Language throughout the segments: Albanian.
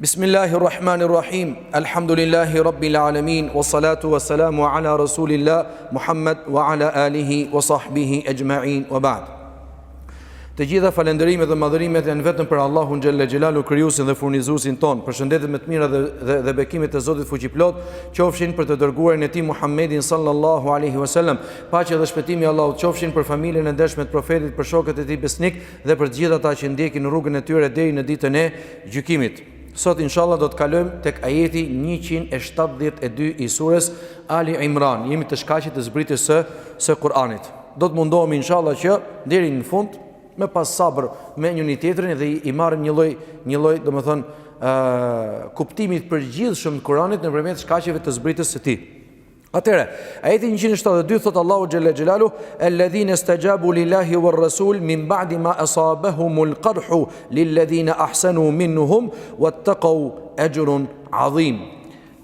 Bismillahirrahmanirrahim. Alhamdulillahi rabbil alamin, wassalatu wassalamu ala rasulillah Muhammad wa ala alihi wa sahbihi ajma'in wa ba'd. Të gjitha falënderimet dhe madhërimet janë vetëm për Allahun xhalla xhelalu, krijuesin dhe furnizuesin ton. Përshëndetjet më të mira dhe bekimet e Zotit fuqiplot qofshin për të dërguarin e tij Muhammedin sallallahu alaihi wasallam. Paqja dhe shpëtimi i Allahut qofshin për familjen e ndershme të profetit, për shokët e tij besnik dhe për të gjithë ata që ndjekin rrugën e tyre deri në ditën e gjykimit. Sot inshallah do të kalojmë tek ajeti 172 i surës Ali Imran. Jemi të shkaqit të zbritjes së Kur'anit. Do të mundohemi inshallah që deri në fund me pas sabër me njëri tjetrin dhe i marrim një lloj domethënë kuptimit përgjithshëm të Kur'anit nëpërmjet shkaqeve të zbritjes së tij. Atëre, ajeti 172 thot Allahu xhalla xhelalu: "Alladhina istajabu lillahi war rasul min ba'di ma asabahumul qarhu lilladhina ahsanu minhum wattaqu ajrun 'azim."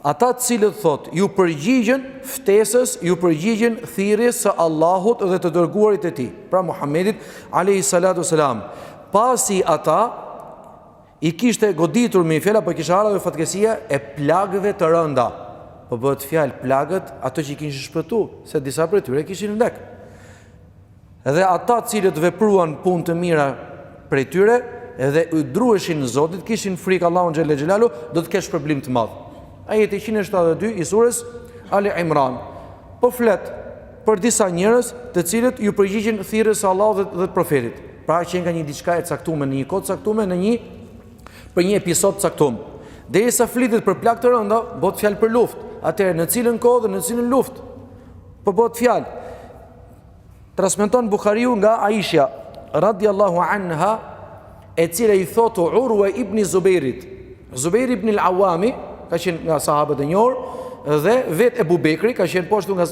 Ata të cilët thot ju përgjigjen ftesës, ju përgjigjen thirrjes së Allahut dhe të dërguarit e tij, pra Muhammedit alayhi salatu wasalam. Pasi ata i kishte goditur me fjala për kishte ardhur fatkesia e plagëve të rënda. Po bëhet fjalë plagët ato që kishin shpëtuar, se disa prej tyre kishin vdek. Dhe ata të cilët vepruan punë të mira prej tyre dhe u druheshin Zotit, kishin frikë Allahun xhalla xhelalu, do të kesh problem të madh. Ajeti 172 i surës Ali Imran po flet për disa njerëz të cilët ju përgjigjen thirrjes së Allahut dhe të profetit. Pra që nga një diçka e caktuar në një kohë të caktuar, për një episod të caktuar. Derisa flitet për plagë të rënda, bëhet fjalë për luftë. Atëherë në cilën kohë dhe në cilën luftë po bëhet fjalë. Transmeton Buhariu nga Aisha radhiyallahu anha, e cila i thotë Urwa ibn Zubairit. Zubair ibn al-Awami ka qenë nga sahabët e njohur, dhe vetë Ebu Bekri ka qenë poshtu nga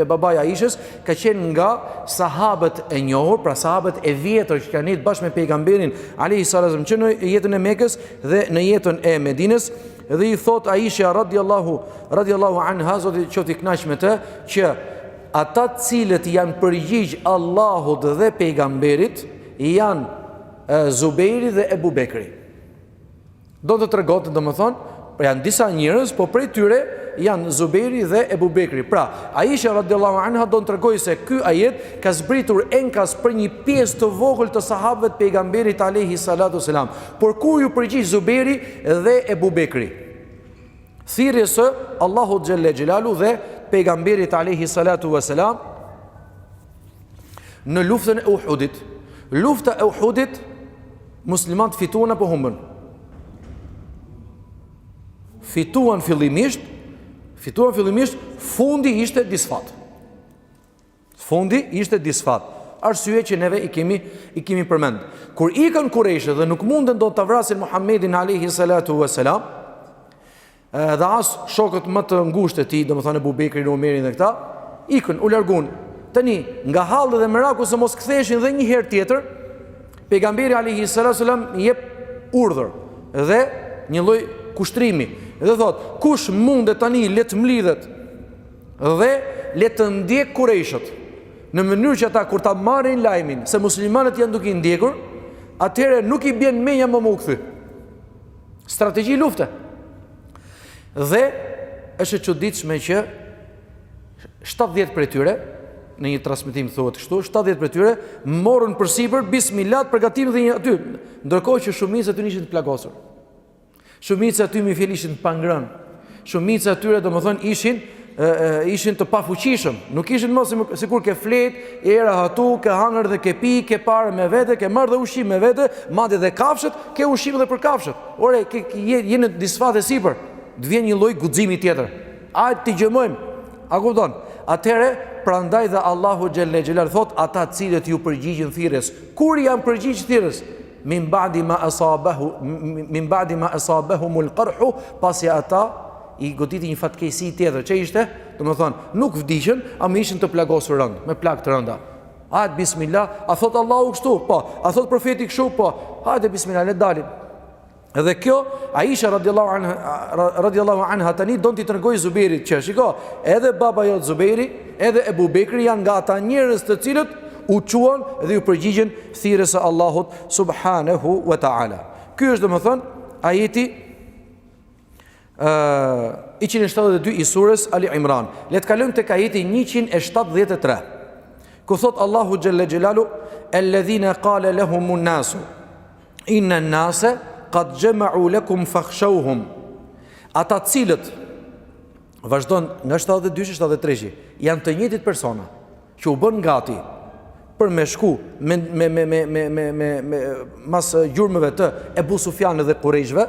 babaja Aishës, ka qenë nga sahabët e njohur, pra sahabët e vjetër që kanë qenë bashkë me pejgamberin alayhi salatu që në jetën e Mekës dhe në jetën e Medinës. Dhe i thot Aisha radhiyallahu anha, Zoti qoftë i kënaqur me të, që ata të cilët janë përgjigj Allahut dhe pejgamberit janë Zubairi dhe Ebu Bekri. Do të tregohet domethënë, janë disa njerëz, po prej tyre janë Zubairi dhe Ebu Bekri. Pra, Aisha radhiyallahu anha do të tregojë se ky ajet ka zbritur enkas për një pjesë të vogël të sahabëve të pejgamberit alayhi salatu selam. Por kur ju përgjigj Zubairi dhe Ebu Bekri, thirrjes së Allahut xhalla xhelalu dhe pejgamberit alayhi salatu wasalam në luftën e Uhudit. Lufta e Uhudit muslimanët fituan apo humbën? Fituan fillimisht, fundi ishte disfat. Arsye që neve i kemi përmend. Kur ikën Kurejshët dhe nuk munden do të vrasin Muhammedin alayhi salatu wasalam, dhe as shokët më të ngushtë e tij, domethënë Abu Bekri, Omerin dhe këta, ikën, u largun. Tani, nga halli dhe meraku se mos ktheheshin dhe një herë tjetër, pejgamberi alayhi salatu wasalam i jep urdhër dhe një lloj kushtrimi. Dhe thot, kush mundet tani le të mlidhet dhe le të ndjek Kurejshët, në mënyrë që ata kur ta marrin lajmin se muslimanët janë duke i ndjekur, atëherë nuk i bën menja më u kthy. Strategji lufte. Dhe është e çuditshme që 70 prej tyre, në një transmetim thuhet kështu, 70 prej tyre morën përsipër bismillah, përgatimin dhe aty, ndërkohë që shumica aty ishin të plagosur. Shumica aty me fjalë ishin të pangrën. Shumica atyre domethënë ishin të pafuqishëm, nuk ishin mos sikur ke flet, era hatu, ke hangër dhe ke pi, ke parë me vete, ke marrë dhe ushqim me vete, madje dhe kafshët, ke ushqim dhe për kafshët. Ore, je në disfat e sipër, të vjen një lloj guximi tjetër. Hajde të gjëmojmë. A kupton? Atëherë, prandaj dhe Allahu xhelle xhelal thot, ata të cilët ju përgjigjen thirrjes. Kur janë përgjigj thirrjes? Min ba'di ma asabahumul qarhu, pasi ata i goditi një fatkeqësi tjetër. Çe ishte? Domethënë, nuk vdiqën, ama ishin të plagosur rënd, me plagë të rënda. Hajde bismillah, a thot Allahu kështu? Po. A thot profeti kështu? Po. Hajde bismillah, le dalim. Edhe kjo Aisha radhiyallahu anha tani don t'i tregoj Zubairit që shiko, edhe baba jot Zubairi, edhe Ebu Bekri janë nga ata njerëz të cilët u quan dhe u përgjigjen thirrjes së Allahut subhanahu wa taala. Ky është domethënë ajeti 172 i surës Ali Imran. Le të kalojmë tek ajeti 173. Ku thot Allahu xhalla xhelalu, "Alladhina qala lahumun nasu inna an-nasa qad jama'u lakum fakhshawhum." Ata cilët vazhdon nga 72-73 janë të njëjtit persona që u bën gati për me shku me mas gjurmëve të Ebu Sufjanit dhe Qurayshve.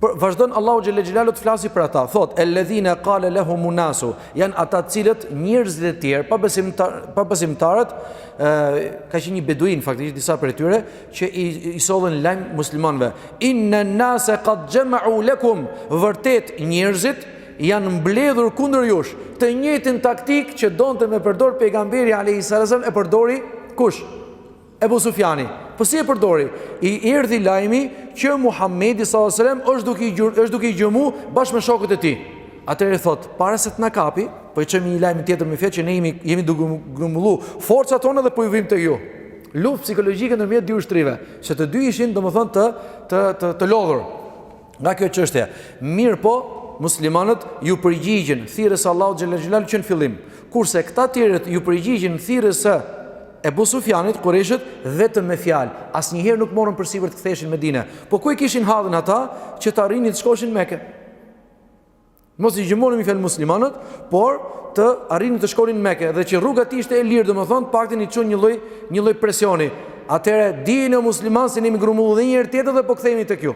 Vazhdon Allahu xhelle xhelalu të flasi për ata. Thot elledhina qala lahumun nasu, janë ata të cilët njerëzit e tjerë, pa besimtarët, ka qenë një beduin faktikisht disa prej tyre që i sollën lajm muslimanëve. Inna an-nasa qad jama'u lakum, vërtet njerëzit janë mbledhur kundër jush. Të njëjtin taktik që donte me përdor pejgamberi alayhis salam e përdori kush? Ebu Sufjani. Po si e përdori? I erdhi lajmi që Muhamedi sallallahu alaihi wasallam është duke i gjëmu bashkë me shokët e tij. Atëherë thot, para se të na kapi, po i çojmë një lajm tjetër me fjalë që ne jemi duke grumbullu forcat tona dhe po i vim te ju. Luftë psikologjike ndërmjet dy ushtrive, që të dy ishin domethënë të lodhur nga kjo çështje. Mirë po, muslimanët ju përgjigjen thirrjes Allahu xhalla xhelal që në fillim, kurse këta të tjerët ju përgjigjen thirrjes së Ebu Sufjanit, Qurayshët, vetëm me fjalë. Asnjëherë nuk morën përsipër të ktheheshin në Medinë. Po ku i kishin hadhën ata që të arrinin të shkoshin në Mekë? Mos i gjëmonin me fjalë muslimanët, por të arrinin të shkonin në Mekë dhe që rruga ishte e lirë, domethënë paktin i çon një lloj presioni. Atëherë dijeni o musliman se ne jemi grumbulluar edhe një herë tjetër dhe po kthehemi tek ju.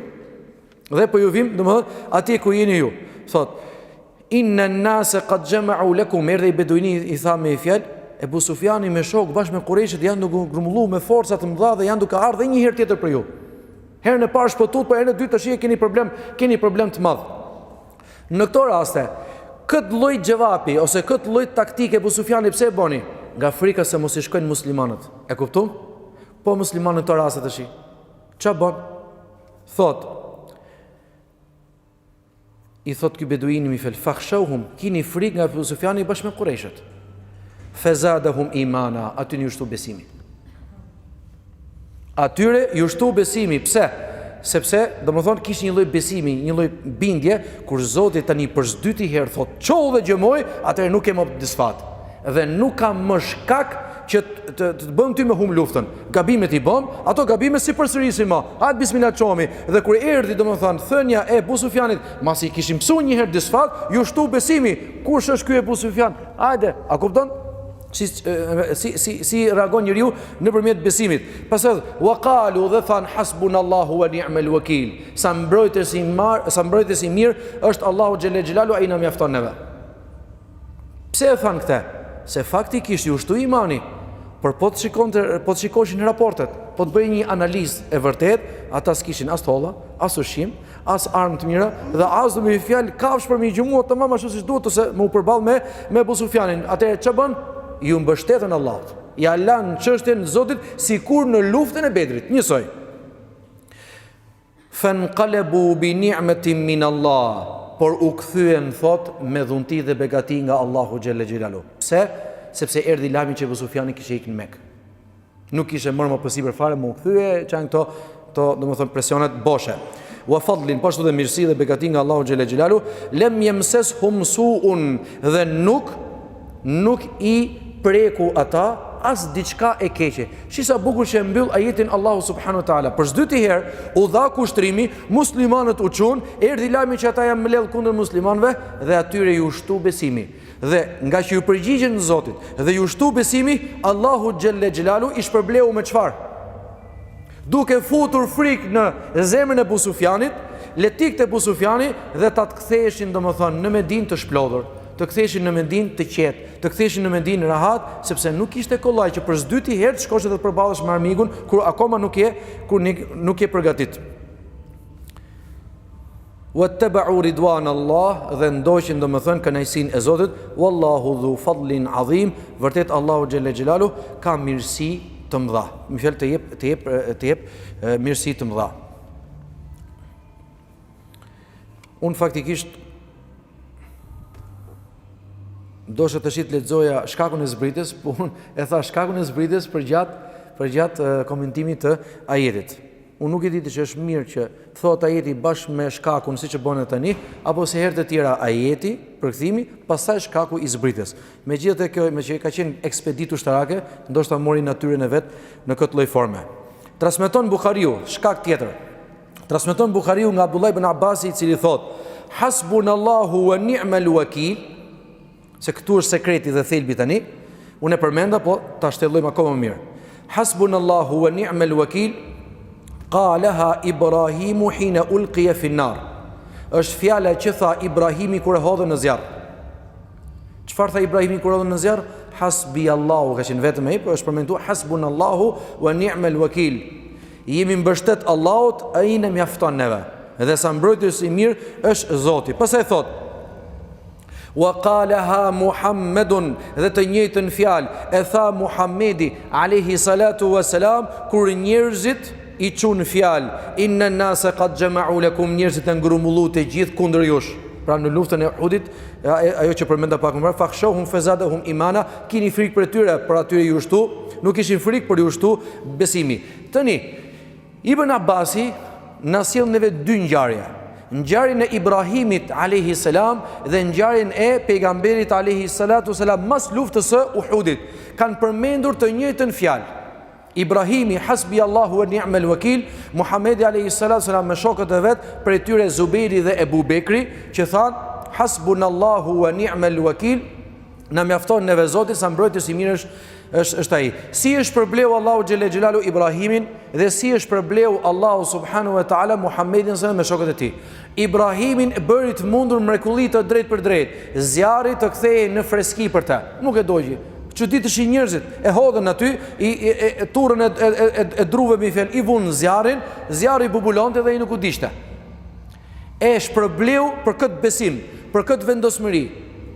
Dhe po ju vim, domethënë, atje ku jeni ju. Thot, inna an-nasa qad jama'u lakum, erdhi beduini i tha me fjalë, Ebu Sufjani me shok bashkë me Qurayshët janë duke grumbulluar me forca të mëdha dhe janë duke ardhur një herë tjetër për ju. Herën e parë shpëtuat, por herën e dytë tash keni problem të madh. Në këto raste, këtë lloj xhevapi ose këtë lloj taktike Ebu Sufjani pse e boni? Nga frika se mos i shkojnë muslimanët. E kupton? Po muslimanët në këto raste tash. Ç'a bën? I thot ky beduini mi fel fakhshawhum, kini frikë nga Ebu Sufjani bashkë me Qurayshët. Fezadahum imana, aty ju shtu besimi. Atyre ju shtu besimi. Pse? Sepse, domethënë kishin një lloj besimi, një lloj bindje, kur Zoti tani për s'dyti herë thot çoll dhe gjëmoj, atëherë nuk kem disfat. Dhe nuk ka më shkak që të bëm ty me hum luftën. Gabimet i bëm, ato gabime si përsërisin më. Hajt bismillah çomi. Dhe kur erdhi domethënë thënia e Ebu Sufjanit, masi kishin mësuar një herë disfat, ju shtu besimi. Kush është ky Ebu Sufjan? Hajde, a kupton? Si reagon njeriu nëpërmjet besimit. Pastaj wa qalu dhe than hasbunallahu wa ni'mal wakeel. Sa mbrojtësi i mirë është Allahu xhelle xhelalu, ai na mjafton neve. Pse e than këtë? Se faktikisht ju shtu imani, por po të shikoshin raportet, po të bëjnë një analizë e vërtet, ata s'kishin as tholla, as ushqim, as armë të mira dhe as do me fjalë kafsh për me gjumua tamam ashtu siç duhet ose më u përball me Ebu Sufjanin. Atëherë ç'a bën? Ju mbështetën Allahut. Ja lanë çështjen Zotit sikur në luftën e Bedrit, njësoj. Fanqalabu bi ni'matin min Allah, por u kthyen thot me dhunti dhe begati nga Allahu xhelle xhelalu. Pse? Sepse erdhi lajmi që Ebu Sufjani kishte ikur në Mekë. Nuk kishte marrë më përsipër fare, më u kthye çan këto domethënë presionet boshe. Wa fadlin, pashtu dhe mirësi dhe begati nga Allahu xhelle xhelalu, lem yamsashum su'un, dhe nuk i preku ata as diçka e keqe. Shisa bukur që e mbyll ajetin Allahu subhanahu wa taala. Për çdo herë u dha kushtrimi, muslimanët u çun, erdhi lajmi që ata janë mbledh kundër muslimanëve dhe atyre ju shtu besimi. Dhe nga që ju përgjigjen Zotit dhe ju shtu besimi, Allahu xhelle xhelalu i shpërbleu me çfarë? Duke futur frikë në zemrën e Ebu Sufjanit, letikët e Ebu Sufjani dhe ta të ktheheshin domethënë në Medinë të shplodhur, të ktheheshin në Medinë të qetë, të ktheheshin në Medinë rahat, sepse nuk ishte kollaj që për s'dyti herë të shkosh dhe të përballesh me armikun kur akoma nuk je përgatit. Wattaba'u ridwan Allah, dhe ndoqin domethënë kënaqësinë e Zotit. Wallahu dhu fadlin azim, vërtet Allahu xhelle xhelalu ka mirësi të mëdha. Më fal të jep mirësi të mëdha. Unë faktikisht dosha të shit lexoja shkakun e zbritjes, po unë e tha shkakun e zbritjes për gjatë komentimit të ajetit. unë nuk e di që është mirë që thot ajeti bashkë me shkakun siç e bën tani, apo se herë të tjera ajeti përkthimi, pastaj shkaku i zbritjes. Megjithatë kjo me që ka qenë ekspedit ushtarake, ndoshta mori natyrën e vet në këtë lloj forme. Transmeton Buhariu, shkak tjetër. Transmeton Buhariu nga Abdullah ibn Abbasi, i cili thot: Hasbunallahu wa ni'mal wakil. Se këtu është sekreti dhe thelbi tani. Unë e përmenda, po ta shtellojmë akoma më mirë. Hasbunallahu wa ni'mal wakil. Qalaha Ibrahimu hina ulqiya fi an-nar. Është fjala që tha Ibrahimi kur e hodhën në zjarr. Çfarë tha Ibrahimi kur e hodhën në zjarr? Hasbi Allahu, ka qenë vetëm ai, por është përmenduar hasbunallahu wa ni'mal wakil. Jemi mbështet Allahut, ai na mjafton neve. Dhe sa mbrojtës i mirë është Zoti. Pastaj thot: Wa qalaha Muhammedun, dhe të njëjtën fjalë e tha Muhamedi alayhi salatu wassalam kur njerëzit i çun fjalë inna an-nasa qad jama'u lakum, njerëzit e ngrumullu të gjithë kundër jush. Pra në luftën e Uhudit, ajo që përmenda pak më parë, fakhshawhum fazadahum imana, kini frikë për tyre, për atyre ju shtu, nuk kishin frikë për ju shtu besimi. Tani Ibn Abbasi na sjell neve dy ngjarje. Ngjarjen e Ibrahimit alayhi salam dhe ngjarjen e pejgamberit alayhi salatu salam mas luftës së Uhudit. Kanë përmendur të njëjtën fjalë. Ibrahimi hasbi Allahu wa ni'mal wakil, Muhamedi alayhi salatu salam me shokët e vet, prej tyre Zubejri dhe Ebu Bekri, që thanë hasbunallahu wa ni'mal wakil, na mjafton neve Zoti, sa mbrojtës i mirë është ai. Si është përbleu Allahu xhelle xhelalu Ibrahimin dhe si është përbleu Allahu subhanahu wa taala Muhammedin me shokët e tij. Ibrahimin bëri të mundur mrekulli të drejt për drejt, zjarri të kthehej në freski për të. Nuk e dogji. Çuditëshin njerëzit e hodhën aty, turrën e druve me fjalë, i vunë zjarrin, zjarri bubulonte dhe ai nuk u dishte. E shpërbleu për këtë besim, për këtë vendosmëri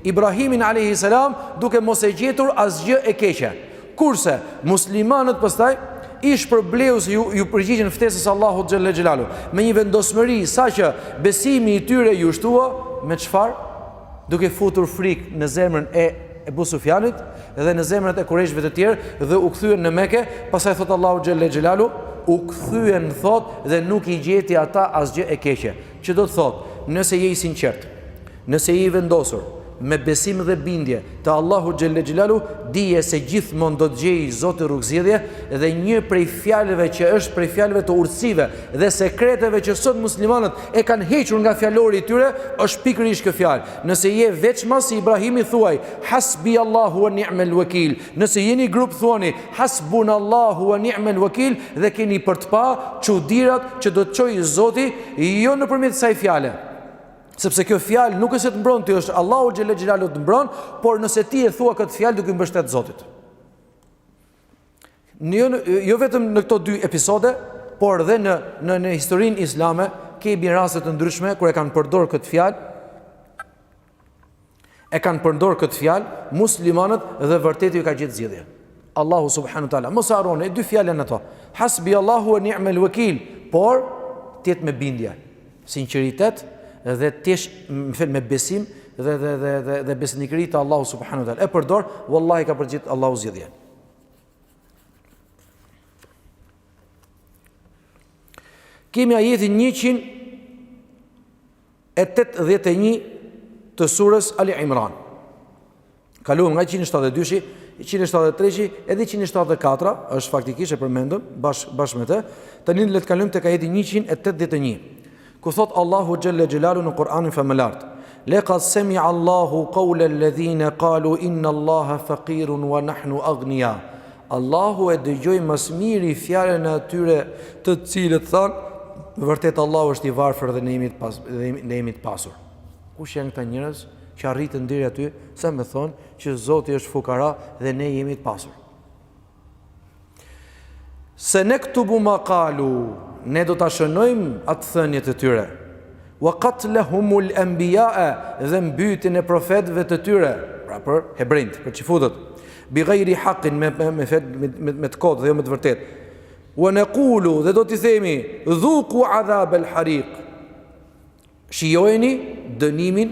Ibrahimin alayhi salam, duke mos e gjetur asgjë e keqe. Kurse muslimanët pastaj i shpërbleu se ju përgjigjen ftesës Allahut xhelle xhelalu me një vendosmëri saqë besimi i tyre ju shtua me çfarë? Duke futur frikë në zemrën e Ebu Sufjanit dhe në zemrat e kureshve të tjerë dhe u kthyen në Mekë. Pastaj thot Allahu xhelle xhelalu, u kthyen thot dhe nuk i gjeti ata asgjë e keqe. Që do të thot, nëse je i sinqert, nëse je i vendosur me besim dhe bindje të Allahu xhelle xhelalu, dije se gjithmonë do të gjejë Zoti rrugëzidhje, dhe një prej fjalëve që është prej fjalëve të urtësive dhe sekreteve që sot muslimanët e kanë hequr nga fjalori i tyre është pikërisht kjo fjalë. Nëse je veçmas si Ibrahimi thuaj hasbi Allahu wa ni'mal wakil. Nëse jeni grup thuani hasbunallahu wa ni'mal wakil dhe keni për të pa çudirat që do të çojë Zoti jo nëpërmjet kësaj fjale. Sepse kjo fjalë nuk është se të mbron ti, është Allahu xhelle xhelalu të mbron, por nëse ti e thua këtë fjalë duke mbështet Zotit. Jo vetëm në këto dy episode, por edhe në historinë islame kemi raste të ndryshme kur e kanë përdorur këtë fjalë, muslimanët dhe vërtet ju ka gjetë zgjidhje. Allahu subhanahu wa taala mos harroni dy fjalën ato. Hasbi Allahu wa ni'mal wakil, por tet me bindje, sinqeritet dhe tesh me besim dhe besnikëri të Allahu subhanahu wa taala. E përdor, wallahi ka përgjigjet Allahu zgjidhje. Kemi ajetin 181 të surës Ali Imran. Kaluam nga 172, 173 edhe 174, është faktikisht e përmendëm bashkë me të. Tani le të kalojmë tek ajeti 181. Ku thot Allahu xhelle xhelalu në Kur'anin famëlart: Laqad sami'a Allahu qawla alladhina qalu inna Allaha faqirun wa nahnu aghnia. Allahu e dëgjoi më së miri fjalën e atyre të cilët thanë vërtet Allahu është i varfër dhe ne jemi të pasur. Kush janë këta njerëz që arritën deri aty sa më thonë që Zoti është fukara dhe ne jemi të pasur? Se nektubu ma qalu, ne do ta shënojmë atë thënie të tyre. Wa qatlahumul anbiya'a, dhe mbytjen e profetëve të tyre, pra për hebrejt, për çifutët, bi ghairi haqqin, me të kodë dhe jo me të vërtet. Wa naqulu, dhe do t'i themi, dhuku adhab al-hariq, shijojeni dënimin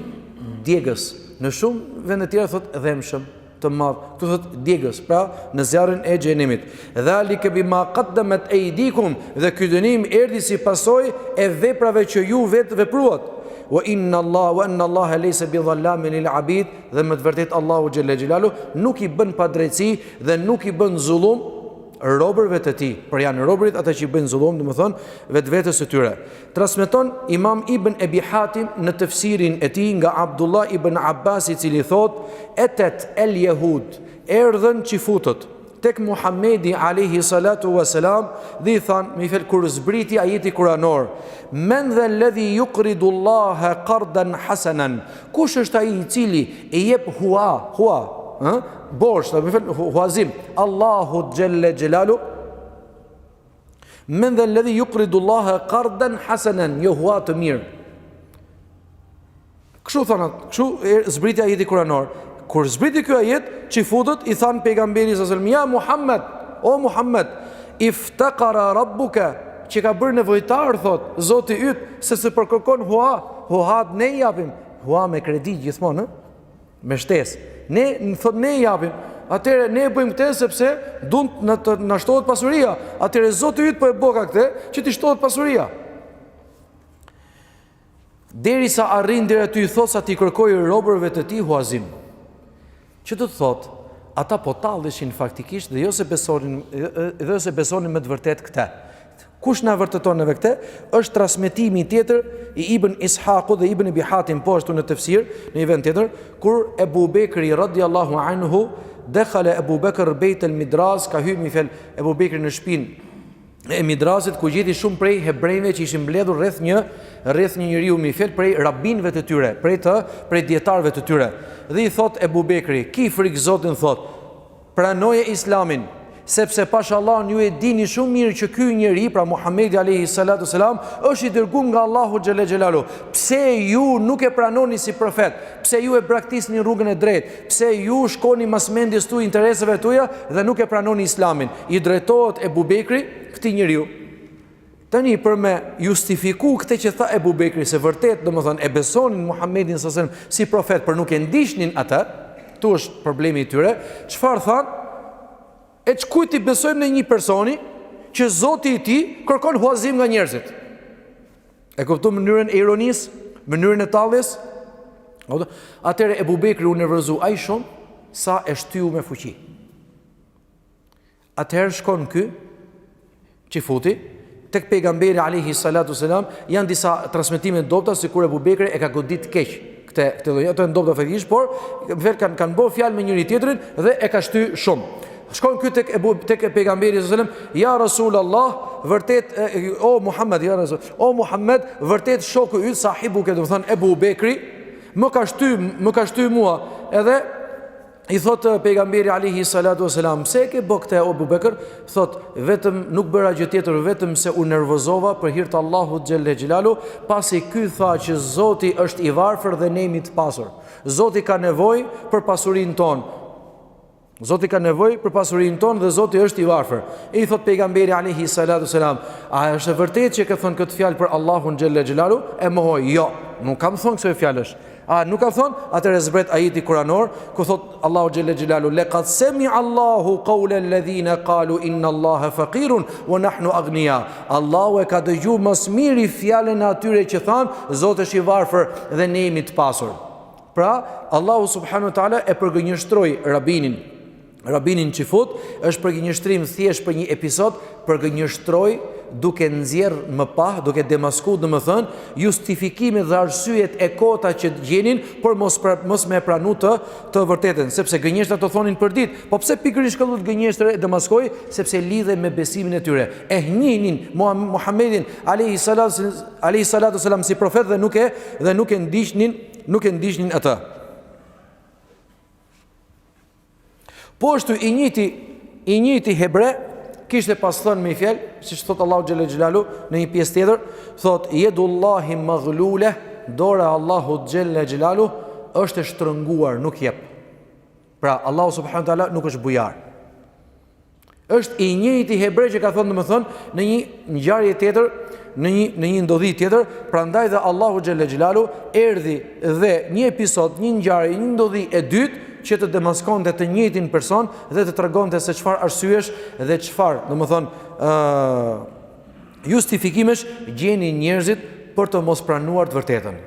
djegës. Në shumë vende të tjera thot dhemshëm, të madh. Këtu thot djegës, pra në zjarrin e xhenemit. Dhalika bima qaddamat aydikum, dhe ky dënim erdhi si pasojë e veprave që ju vetë vepruat. Wa inna Allah laysa bidhallamin lil abid, dhe me të vërtetë Allahu xhalla xhelalu nuk i bën padrejti dhe nuk i bën zullum robërve të tij, por janë robërit ata që i bëjnë zullum, domethënë vetvetes së tyre. Transmeton Imam Ibn Abi Hatim në tefsirin e tij nga Abdullah ibn Abbas, i cili thot: etet el yahud, erdhën çifutët tek Muhamedi alayhi salatu wasalam, dhe i than, me fjalë kur zbriti ajeti kuranor: men dha alladhi yuqridu Allaha qardan hasanan, kush është ai i cili i jep borç, me fjalë huazim, Allahu xhalla xhelalu, men dha alladhi yuqridu Allaha qardan hasanan, jo hua të mirë. Kështu thanat, kështu zbriti ajeti kuranor. Kur zbriti ky ajet, çifutët i than pejgamberit sallallahu alajhi wasallam: ja Muhammed, o Muhammed, iftaqara rabbuka, që ka bërë nevojtar, thot Zoti yt, se përkërkon huat ne i japim, hua me kredi gjithmonë, me shtesë. Ne thot ne i japim. Atëre ne e bëjmë këtë sepse duan na shtohet pasuria. Atëre Zoti yt po e boka këtë që ti shtohet pasuria. Derisa arrin deri aty, i thot sa ti kërkoi robërve të tij huazim. Që të thot, ata po talleshin faktikisht dhe jo se besonin me të vërtet këte. Kush na vërteton neve këte? Është transmetimi tjetër i Ibn Ishaqu dhe Ibn Abi Hatim po ashtu në tefsir, në një vend tjetër, kur Ebu Bekri radiallahu anhu dekhala Ebu Bekr bejt el Midraz, ka hyrë mi fel Ebu Bekri në shpinë e Midrazit, ku gjeti shumë prej hebrejve që ishin mbledhur rreth një njeriu mi fel prej rabinëve të tyre, prej dietarëve të tyre. Dhe i thot Ebu Bekri: ki frikë Zotin, thot, pranoje Islamin, sepse pashallah ju e dini shumë mirë që ky njeri, pra Muhamedi alayhi salatu selam, është i dërguar nga Allahu xhalla xhelalu. Pse ju nuk e pranoni si profet? Pse ju e braktisni rrugën e drejtë? Pse ju shkoni mas mendjes tuaj, interesave tuaja, dhe nuk e pranoni Islamin? I drejtohet Ebu Bekri këtij njeriu. Tani për me justifiku këtë që tha Ebu Bekri, se vërtet domethënë e besonin Muhammedin sallallahu alaihi wasallam si profet, por nuk e ndiqnin atë, tu është problemi i tyre. Çfarë thanë? E çkujt i besojmë në një personi që Zoti i tij kërkon huazim nga njerëzit? E kupton mënyrën e ironisë, mënyrën e talljes? Atëre Ebu Bekri u nervozu aq shumë sa e shtyu me fuqi. Atëherë shkon ky çifuti tek pejgamberi alayhi salatu selam. Janë disa transmetime dobta sikur Ebu Bekri e ka godit keq këtë lloj, ato ndopta faktikisht, por kanë bërë fjalë me njëri tjetrin dhe e ka shty shumë. Shkon ky tek pejgamberi sallallahu alajhi wasallam: ja Rasulullah, vërtet o Muhammed, ja Rasul, o Muhammed, vërtet shoku yt, sahibu, do të thonë Ebu Bekri, më ka shty mua. Edhe i thot pejgamberi alayhi salatu wasalam: pse ke bë këtë o Ebu Bekr? Thot: vetëm nuk bëra gjë tjetër, vetëm se u nervozova për hir të Allahut xhelle xhelalu, pasi ky tha që Zoti është i varfër dhe ne jemi të pasur. Zoti ka nevojë për pasurinë tonë. Zoti ka nevojë për pasurinë tonë dhe Zoti është i varfër. I thot pejgamberi alayhi salatu wasalam: a është vërtet që ke thënë këtë fjalë për Allahun xhelle xhelalu? E mohoi: jo, nuk kam thënë kësaj fjalësh. A nuk ka thonë? Atëherë zbret ajeti kuranor ku thot Allahu xhelle xhelalu: laqad sami'a Allahu qawla alladhina qalu inna Allaha faqirun wa nahnu aghnia. Allahu e ka dëgjuar më së miri fjalën e atyre që thanë Zoti është i varfër dhe ne jemi të pasur. Pra Allahu subhanahu wa taala e përgënjeshtroi rabinin çifut, është përgënjeshtrim thjesht për një episod, përgënjeshtroi duke nxjerr më pa, duke demasku, domethënë justifikimet dhe arsyet e kota që gjenin, por mos me pranu të vërtetën, sepse gënjeshtra të thonin për ditë. Po pse pikërisht këto gënjeshtra e demaskoi? Sepse lidhe me besimin e tyre. E njihnin Muhammedin alayhi salatu selam si profet dhe nuk e ndiqnin atë. Po ashtu i njëjti hebre kishte pas thënë me fjalë, siç thot Allahu xhelle xhelalu në një pjesë tjetër, thot yedullahi maghlule, dora e Allahut xhelle xhelalu është e shtrënguar, nuk jep. Pra Allahu subhanahu wa taala nuk është bujar. Është i njëjti hebre që ka thënë domethënë në një ngjarje tjetër, në një ndodhi tjetër, prandaj dhe Allahu xhelle xhelalu erdhi dhe një episod, një ngjarje, një ndodhi e dytë që të demaskonte të njëjtin person dhe të tregonte se çfarë arsyesh dhe çfarë, domethënë, justifikimesh gjeni njerëzit për të mos pranuar të vërtetën.